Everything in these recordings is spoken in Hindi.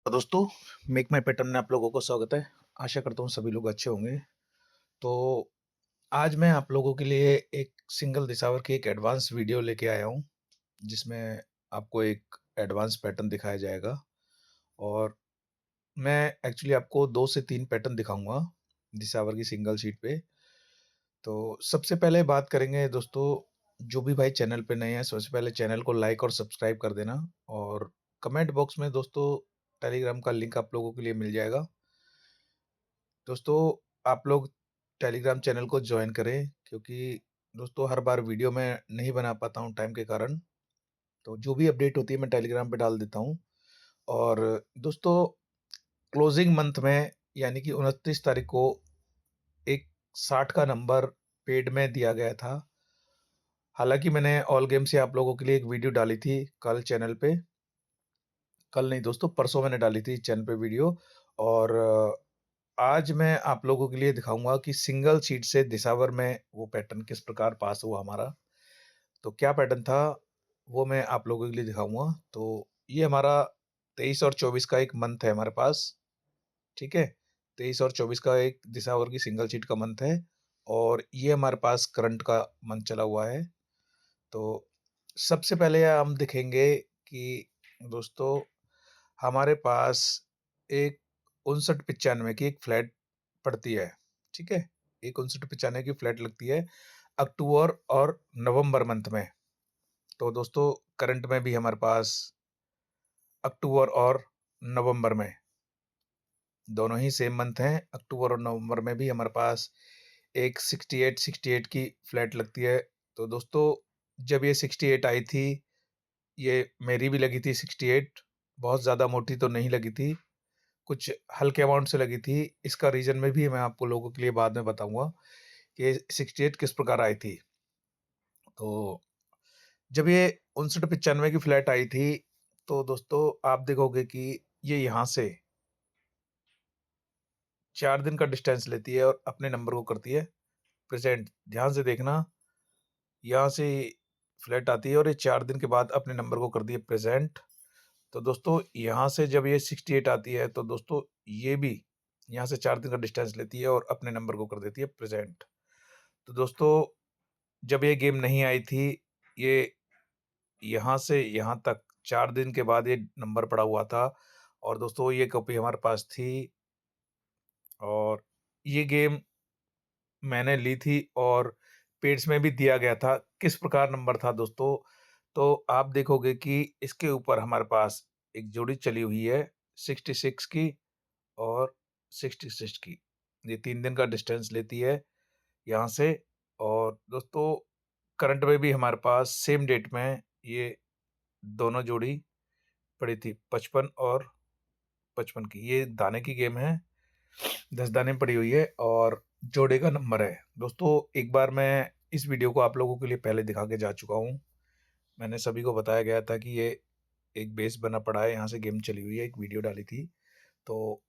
तो दोस्तों, मेक माई पैटर्न में आप लोगों को स्वागत है। आशा करता हूँ सभी लोग अच्छे होंगे। तो आज मैं आप लोगों के लिए एक सिंगल दिशावर की एक एडवांस वीडियो लेके आया हूँ, जिसमें आपको एक एडवांस पैटर्न दिखाया जाएगा और मैं एक्चुअली आपको 2 से 3 पैटर्न दिखाऊँगा दिशावर की सिंगल शीट पे। तो सबसे पहले बात करेंगे दोस्तों, जो भी भाई चैनल पे नए हैं, सबसे पहले चैनल को लाइक और सब्सक्राइब कर देना और कमेंट बॉक्स में दोस्तों टेलीग्राम का लिंक आप लोगों के लिए मिल जाएगा। दोस्तों, आप लोग टेलीग्राम चैनल को जॉइन करें क्योंकि दोस्तों हर बार वीडियो मैं नहीं बना पाता हूँ टाइम के कारण। तो जो भी अपडेट होती है मैं टेलीग्राम पे डाल देता हूँ। और दोस्तों, क्लोजिंग मंथ में यानी कि 29 तारीख को एक 60 का नंबर पेड में दिया गया था। हालाँकि मैंने ऑल गेम से आप लोगों के लिए एक वीडियो डाली थी कल चैनल पे। कल नहीं दोस्तों, परसों मैंने डाली थी चैनल पे वीडियो और आज मैं आप लोगों के लिए दिखाऊँगा कि सिंगल शीट से दिशावर में वो पैटर्न किस प्रकार पास हुआ हमारा। तो क्या पैटर्न था, वो मैं आप लोगों के लिए दिखाऊँगा। तो ये हमारा 23 और 24 का एक मंथ है हमारे पास, ठीक है? 23 और 24 का एक दिशावर की सिंगल शीट का मंथ है और ये हमारे पास करंट का मंथ चला हुआ है। तो सबसे पहले हम देखेंगे कि दोस्तों हमारे पास एक 59-95 की एक फ्लैट पड़ती है, ठीक है? एक 59-95 की फ्लैट लगती है अक्टूबर और नवंबर मंथ में। तो दोस्तों करंट में भी हमारे पास अक्टूबर और नवंबर में दोनों ही सेम मंथ हैं। अक्टूबर और नवंबर में भी हमारे पास एक 68-68 की फ्लैट लगती है। तो दोस्तों जब ये 68 आई थी, ये मेरी भी लगी थी 68, बहुत ज़्यादा मोटी तो नहीं लगी थी। कुछ हल्के अमाउंट से लगी थी। इसका रीज़न में भी मैं आपको लोगों के लिए बाद में बताऊँगा कि 68 किस प्रकार आई थी। तो जब ये 59-95 की फ्लैट आई थी, तो दोस्तों आप देखोगे कि ये यहाँ से 4 दिन का डिस्टेंस लेती है और अपने नंबर को करती है प्रेज़ेंट। ध्यान से देखना, यहाँ से फ्लैट आती है और ये 4 दिन के बाद अपने नंबर को करती है प्रेज़ेंट। तो दोस्तों यहाँ से जब ये 68 आती है, तो दोस्तों ये भी यहाँ से 4 दिन का डिस्टेंस लेती है और अपने नंबर को कर देती है प्रेज़ेंट। तो दोस्तों जब ये गेम नहीं आई थी, ये यहाँ से यहाँ तक 4 दिन के बाद ये नंबर पड़ा हुआ था और दोस्तों ये कॉपी हमारे पास थी और ये गेम मैंने ली थी और पेड्स में भी दिया गया था। किस प्रकार नंबर था दोस्तों, तो आप देखोगे कि इसके ऊपर हमारे पास एक जोड़ी चली हुई है 66 की और 66 की। ये 3 दिन का डिस्टेंस लेती है यहाँ से और दोस्तों करंट में भी हमारे पास सेम डेट में ये दोनों जोड़ी पड़ी थी 55 और 55 की। ये दाने की गेम है, 10 दाने पड़ी हुई है और जोड़े का नंबर है। दोस्तों एक बार मैं इस वीडियो को आप लोगों के लिए पहले दिखा के जा चुका हूँ। मैंने सभी को बताया गया था कि ये एक बेस बना पड़ा है, यहाँ से गेम चली हुई है, एक वीडियो डाली थी। तो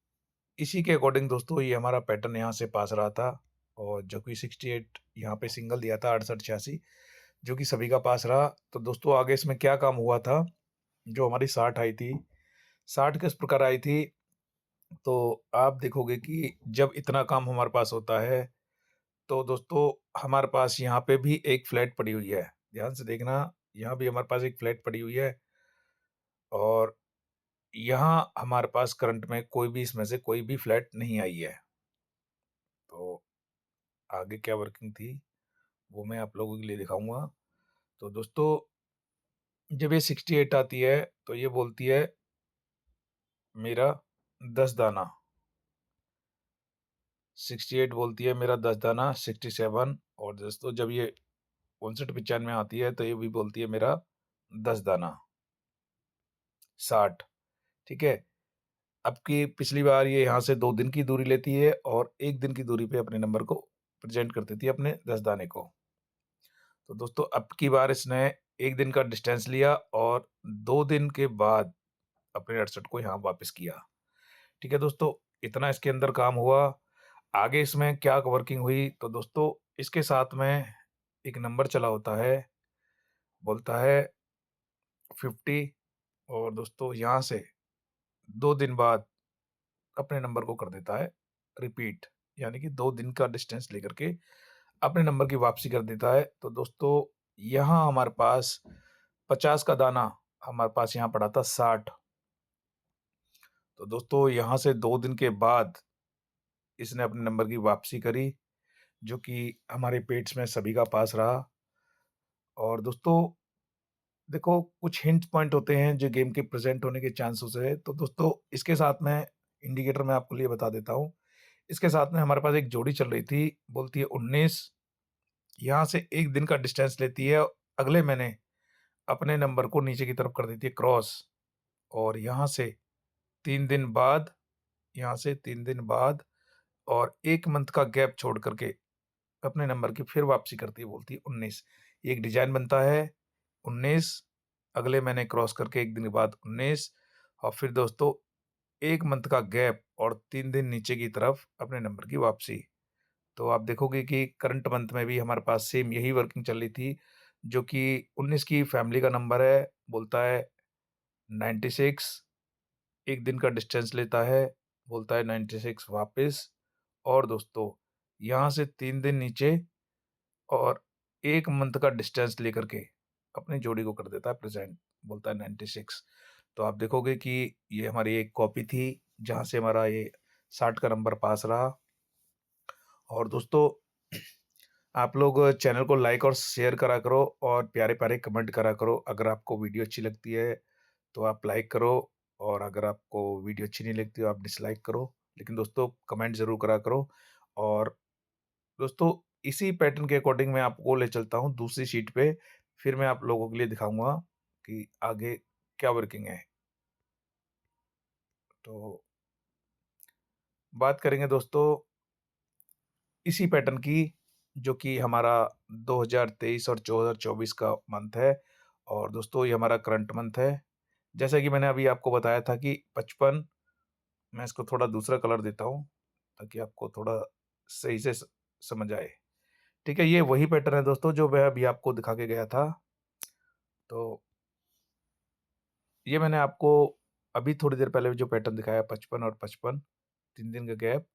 इसी के अकॉर्डिंग दोस्तों ये हमारा पैटर्न यहाँ से पास रहा था और जो कि 68 यहाँ पे सिंगल दिया था 68-86 जो कि सभी का पास रहा। तो दोस्तों आगे इसमें क्या काम हुआ था, जो हमारी 60 आई थी, 60 किस प्रकार आई थी, तो आप देखोगे कि जब इतना काम हमारे पास होता है, तो दोस्तों हमारे पास यहाँ पे भी एक फ्लैट पड़ी हुई है। ध्यान से देखना, यहाँ भी हमारे पास एक फ्लैट पड़ी हुई है और यहाँ हमारे पास करंट में कोई भी इसमें से कोई भी फ्लैट नहीं आई है। तो आगे क्या वर्किंग थी, वो मैं आप लोगों के लिए दिखाऊँगा। तो दोस्तों जब ये 68 आती है, तो ये बोलती है मेरा 10 दाना, 68 बोलती है मेरा 10 दाना, 67 और दोस्तों जब ये 59-95 आती है, तो ये भी बोलती है मेरा 10 दाना, 60, ठीक है? अब की पिछली बार ये यहाँ से 2 दिन की दूरी लेती है और 1 दिन की दूरी पे अपने नंबर को प्रेज़ेंट कर देती है अपने 10 दाने को। तो दोस्तों अब की बार इसने 1 दिन का डिस्टेंस लिया और 2 दिन के बाद अपने 68 को यहाँ वापस किया। ठीक है दोस्तों, इतना इसके अंदर काम हुआ। आगे इसमें क्या वर्किंग हुई, तो दोस्तों इसके साथ में एक नंबर चला होता है, बोलता है 50 और दोस्तों यहाँ से 2 दिन बाद अपने नंबर को कर देता है रिपीट, यानी कि 2 दिन का डिस्टेंस लेकर के अपने नंबर की वापसी कर देता है। तो दोस्तों यहाँ हमारे पास 50 का दाना हमारे पास यहाँ पड़ा था 60। तो दोस्तों यहाँ से 2 दिन के बाद इसने अपने नंबर की वापसी करी, जो कि हमारे पेट्स में सभी का पास रहा। और दोस्तों देखो कुछ हिंट पॉइंट होते हैं जो गेम के प्रेजेंट होने के चांसेस है। तो दोस्तों इसके साथ में इंडिकेटर मैं आपको लिए बता देता हूँ। इसके साथ में हमारे पास एक जोड़ी चल रही थी, बोलती है 19, यहाँ से 1 दिन का डिस्टेंस लेती है, अगले महीने अपने नंबर को नीचे की तरफ कर देती है क्रॉस, और यहाँ से 3 दिन बाद, यहाँ से 3 दिन बाद और 1 मंथ का गैप छोड़ करके अपने नंबर की फिर वापसी करती है, बोलती है 19। एक डिजाइन बनता है 19, अगले महीने क्रॉस करके 1 दिन के बाद 19, और फिर दोस्तों 1 मंथ का गैप और 3 दिन नीचे की तरफ अपने नंबर की वापसी। तो आप देखोगे कि करंट मंथ में भी हमारे पास सेम यही वर्किंग चल रही थी, जो कि 19 की फैमिली का नंबर है, बोलता है 96, 1 दिन का डिस्टेंस लेता है, बोलता है 96 वापस, और दोस्तों यहाँ से 3 दिन नीचे और 1 मंथ का डिस्टेंस लेकर के अपनी जोड़ी को कर देता है प्रेजेंट, बोलता है 96। तो आप देखोगे कि ये हमारी एक कॉपी थी, जहाँ से हमारा ये 60 का नंबर पास रहा। और दोस्तों आप लोग चैनल को लाइक और शेयर करा करो और प्यारे-प्यारे कमेंट करा करो। अगर आपको वीडियो अच्छी लगती है, तो आप लाइक करो, और अगर आपको वीडियो अच्छी नहीं लगती तो आप डिसलाइक करो। लेकिन दोस्तों कमेंट ज़रूर करा करो। और दोस्तों इसी पैटर्न के अकॉर्डिंग मैं आपको ले चलता हूँ दूसरी शीट पे, फिर मैं आप लोगों के लिए दिखाऊँगा कि आगे क्या वर्किंग है। तो बात करेंगे दोस्तों इसी पैटर्न की, जो कि हमारा 2023 और 2024 का मंथ है, और दोस्तों ये हमारा करंट मंथ है। जैसा कि मैंने अभी आपको बताया था कि 55, मैं इसको थोड़ा दूसरा कलर देता हूँ ताकि आपको थोड़ा सही से समझ आए। ठीक है, ये वही पैटर्न है दोस्तों जो मैं अभी आपको दिखा के गया था। तो ये मैंने आपको अभी थोड़ी देर पहले जो पैटर्न दिखाया, 55 और 55, 3 दिन का गैप,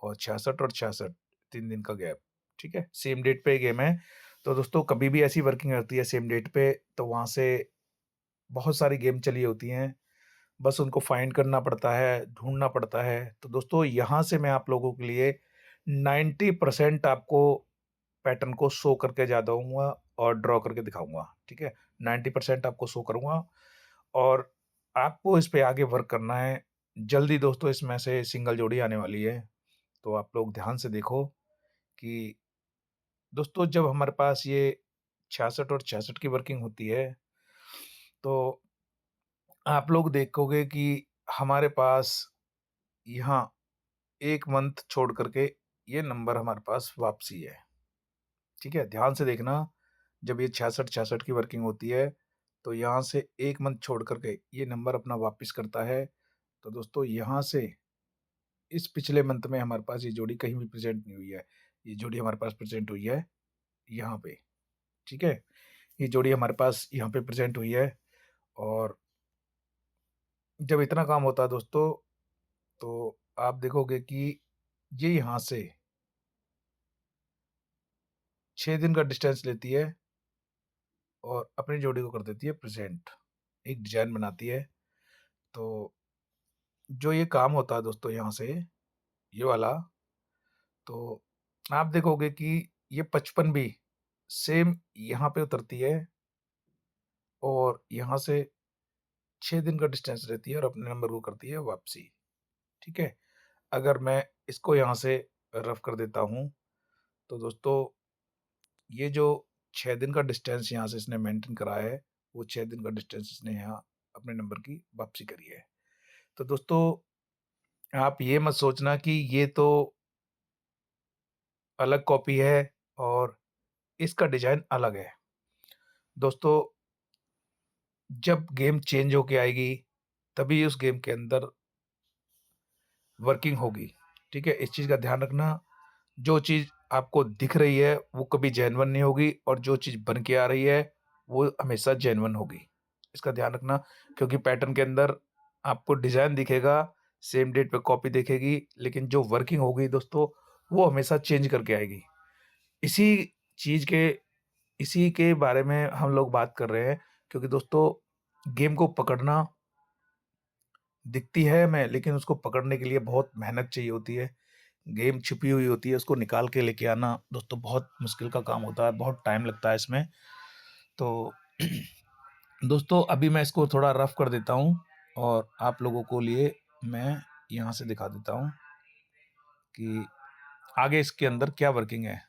और 66 और 66, 3 दिन का गैप। ठीक है, सेम डेट पे गेम है। तो दोस्तों कभी भी ऐसी वर्किंग रहती है सेम डेट पे, तो वहाँ से बहुत सारी गेम चली होती हैं, बस उनको फाइंड करना पड़ता है, ढूँढना पड़ता है। तो दोस्तों यहाँ से मैं आप लोगों के लिए 90% आपको पैटर्न को शो करके जा दूँगा और ड्रॉ करके दिखाऊँगा। ठीक है? 90% आपको शो करूँगा, और आपको इस पे आगे वर्क करना है। जल्दी दोस्तों इसमें से सिंगल जोड़ी आने वाली है, तो आप लोग ध्यान से देखो कि दोस्तों जब हमारे पास ये 66 और 66 की वर्किंग होती है, तो आप लोग देखोगे कि हमारे पास यहाँ 1 मंथ छोड़ कर के ये नंबर हमारे पास वापसी है। ठीक है? ध्यान से देखना, जब ये 66-66 की वर्किंग होती है, तो यहाँ से 1 मंथ छोड़ कर के ये नंबर अपना वापस करता है। तो दोस्तों यहाँ से इस पिछले मंथ में हमारे पास ये जोड़ी कहीं भी प्रेज़ेंट नहीं हुई है। ये जोड़ी हमारे पास प्रेज़ेंट हुई है यहाँ पे। ठीक है? ये जोड़ी हमारे पास यहाँ पे प्रेज़ेंट हुई है, और जब इतना काम होता है दोस्तों, तो आप देखोगे कि ये यहाँ से 6 दिन का डिस्टेंस लेती है और अपनी जोड़ी को कर देती है प्रेज़ेंट। एक डिज़ाइन बनाती है। तो जो ये काम होता है दोस्तों यहाँ से, ये वाला, तो आप देखोगे कि ये 55 भी सेम यहाँ पे उतरती है, और यहाँ से 6 दिन का डिस्टेंस रहती है और अपने नंबर को करती है वापसी। ठीक है? अगर मैं इसको यहाँ से रफ कर देता हूँ, तो दोस्तों ये जो 6 दिन का डिस्टेंस यहाँ से इसने मेंटेन करा है, वो 6 दिन का डिस्टेंस इसने यहाँ अपने नंबर की वापसी करी है। तो दोस्तों आप ये मत सोचना कि ये तो अलग कॉपी है और इसका डिज़ाइन अलग है। दोस्तों जब गेम चेंज होके आएगी, तभी उस गेम के अंदर वर्किंग होगी। ठीक है? इस चीज़ का ध्यान रखना, जो चीज़ आपको दिख रही है, वो कभी जेन्युइन नहीं होगी, और जो चीज़ बन के आ रही है, वो हमेशा जेन्युइन होगी। इसका ध्यान रखना, क्योंकि पैटर्न के अंदर आपको डिज़ाइन दिखेगा, सेम डेट पे कॉपी दिखेगी, लेकिन जो वर्किंग होगी दोस्तों, वो हमेशा चेंज करके आएगी। इसी चीज़ के इसी के बारे में हम लोग बात कर रहे हैं, क्योंकि दोस्तों गेम को पकड़ना दिखती है हमें, लेकिन उसको पकड़ने के लिए बहुत मेहनत चाहिए होती है। गेम छुपी हुई होती है, उसको निकाल के लेके आना दोस्तों बहुत मुश्किल का काम होता है, बहुत टाइम लगता है इसमें। तो दोस्तों अभी मैं इसको थोड़ा रफ कर देता हूँ और आप लोगों को लिए मैं यहाँ से दिखा देता हूँ कि आगे इसके अंदर क्या वर्किंग है।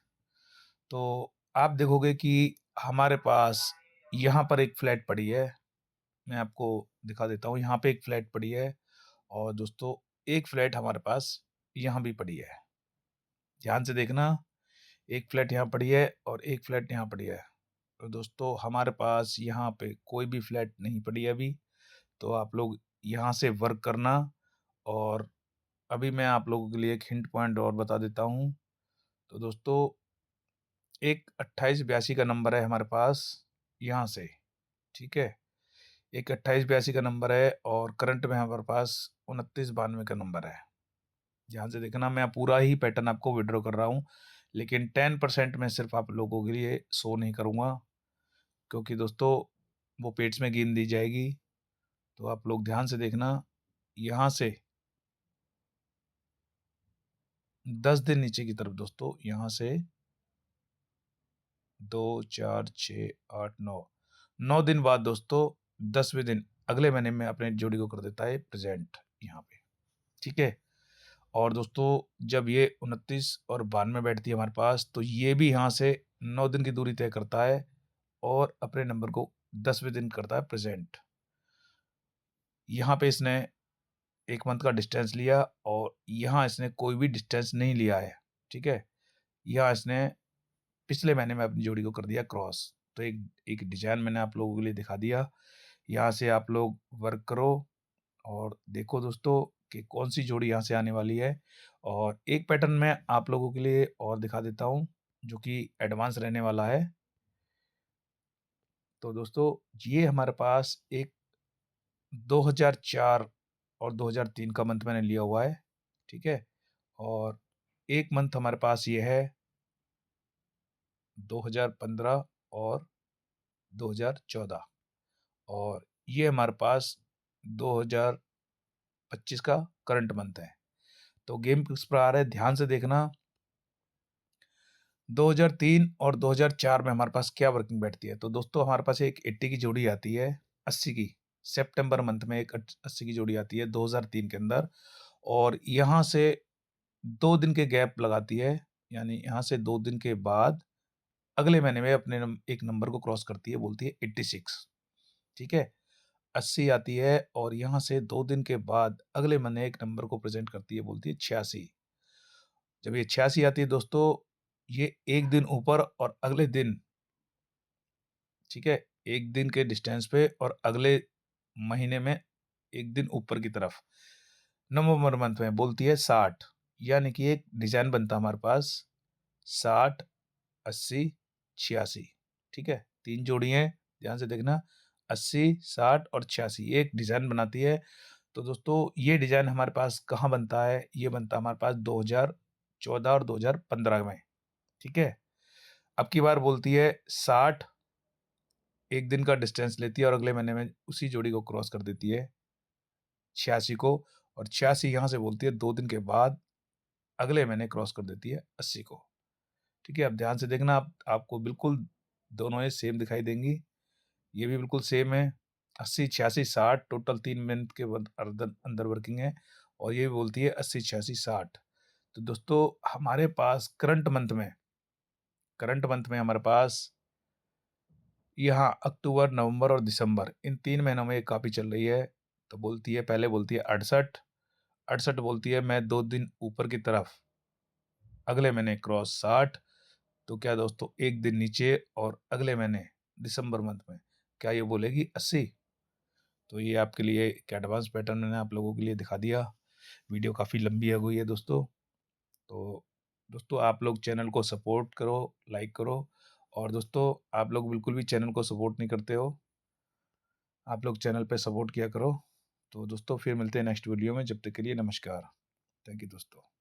तो आप देखोगे कि हमारे पास यहाँ पर एक फ्लैट पड़ी है, मैं आपको दिखा देता हूँ। यहाँ पे एक फ्लैट पड़ी है और दोस्तों एक फ्लैट हमारे पास यहाँ भी पड़ी है। ध्यान से देखना, एक फ्लैट यहाँ पड़ी है और एक फ्लैट यहाँ पड़ी है। तो दोस्तों हमारे पास यहाँ पे कोई भी फ्लैट नहीं पड़ी है अभी, तो आप लोग यहाँ से वर्क करना। और अभी मैं आप लोगों के लिए एक हिंट पॉइंट और बता देता हूँ। तो दोस्तों एक 2882 का नंबर है हमारे पास यहाँ से, ठीक है? एक 2882 का नंबर है और करंट में हमारे पास 2992 का नंबर है। ध्यान से देखना, मैं पूरा ही पैटर्न आपको विड्रॉ कर रहा हूँ, लेकिन 10% मैं सिर्फ आप लोगों के लिए शो नहीं करूँगा, क्योंकि दोस्तों वो पेड्स में गिन दी जाएगी। तो आप लोग ध्यान से देखना, यहाँ से 10 दिन नीचे की तरफ दोस्तों, यहाँ से 2 4 6 8 9 9 दिन बाद दोस्तों 10वें दिन अगले महीने में अपने जोड़ी को कर देता है प्रेजेंट यहाँ पे, ठीक है? और दोस्तों जब ये 29 और 92 बैठती है हमारे पास, तो ये भी यहाँ से 9 दिन की दूरी तय करता है और अपने नंबर को 10वें दिन करता है प्रेजेंट। यहाँ पे इसने 1 मंथ का डिस्टेंस लिया और यहाँ इसने कोई भी डिस्टेंस नहीं लिया है, ठीक है? यहाँ इसने पिछले महीने में अपनी जोड़ी को कर दिया क्रॉस। तो एक एक डिज़ाइन मैंने आप लोगों के लिए दिखा दिया। यहाँ से आप लोग वर्क करो और देखो दोस्तों कि कौन-सी जोड़ी यहाँ से आने वाली है। और एक पैटर्न मैं आप लोगों के लिए और दिखा देता हूँ, जो कि एडवांस रहने वाला है। तो दोस्तों ये हमारे पास एक 2004 और 2003 का मंथ मैंने लिया हुआ है, ठीक है? और एक मंथ हमारे पास ये है 2015 और 2014 और ये हमारे पास 2025 का करंट मंथ है। तो गेम किस प्रकार है ध्यान से देखना। 2003 और 2004 में हमारे पास क्या वर्किंग बैठती है। तो दोस्तों हमारे पास एक 80 की जोड़ी आती है, 80 की, सितंबर मंथ में एक 80 की जोड़ी आती है 2003 के अंदर और यहाँ से 2 दिन के गैप लगाती है, यानी यहाँ से 2 दिन के बाद अगले महीने में अपने एक नंबर को क्रॉस करती है, बोलती है 86, ठीक है? 80 आती है और यहाँ से 2 दिन के बाद अगले महीने एक नंबर को प्रेज़ेंट करती है, बोलती है 86। जब ये 86 आती है दोस्तों, ये 1 दिन ऊपर और अगले दिन, ठीक है? 1 दिन के डिस्टेंस पे और अगले महीने में 1 दिन ऊपर की तरफ, नवंबर मंथ में बोलती है 60, यानी कि एक डिज़ाइन बनता है हमारे पास 60, 80, 86, ठीक है? 3 जोड़ी हैं, ध्यान से देखना 80, 60 और 86 एक डिज़ाइन बनाती है। तो दोस्तों ये डिज़ाइन हमारे पास कहाँ बनता है? ये बनता है हमारे पास 2014 और 2015 में, ठीक है? अब की बार बोलती है 60, 1 दिन का डिस्टेंस लेती है और अगले महीने में उसी जोड़ी को क्रॉस कर देती है 86 को और 86 यहाँ से बोलती है 2 दिन के बाद अगले महीने क्रॉस कर देती है 80 को, ठीक है? अब ध्यान से देखना, आप आपको बिल्कुल दोनों ही सेम दिखाई देंगी। ये भी बिल्कुल सेम है, 80, 86, 60 टोटल 3 मंथ के अंदर वर्किंग है और ये भी बोलती है 80, 86, 60। तो दोस्तों हमारे पास करंट मंथ में हमारे पास यहाँ अक्टूबर, नवंबर और दिसंबर इन 3 महीनों में ये काफ़ी चल रही है। तो बोलती है, पहले बोलती है 68, 68 बोलती है मैं 2 दिन ऊपर की तरफ, अगले महीने क्रॉस 60, तो क्या दोस्तों 1 दिन नीचे और अगले महीने दिसंबर मंथ में क्या ये बोलेगी 80? तो ये आपके लिए एक एडवांस पैटर्न मैंने आप लोगों के लिए दिखा दिया। वीडियो काफ़ी लंबी हो गई है दोस्तों। तो दोस्तों आप लोग चैनल को सपोर्ट करो, लाइक करो और दोस्तों आप लोग बिल्कुल भी चैनल को सपोर्ट नहीं करते हो। आप लोग चैनल पे सपोर्ट किया करो। तो दोस्तों फिर मिलते हैं नेक्स्ट वीडियो में, जब तक के लिए नमस्कार। थैंक यू दोस्तों।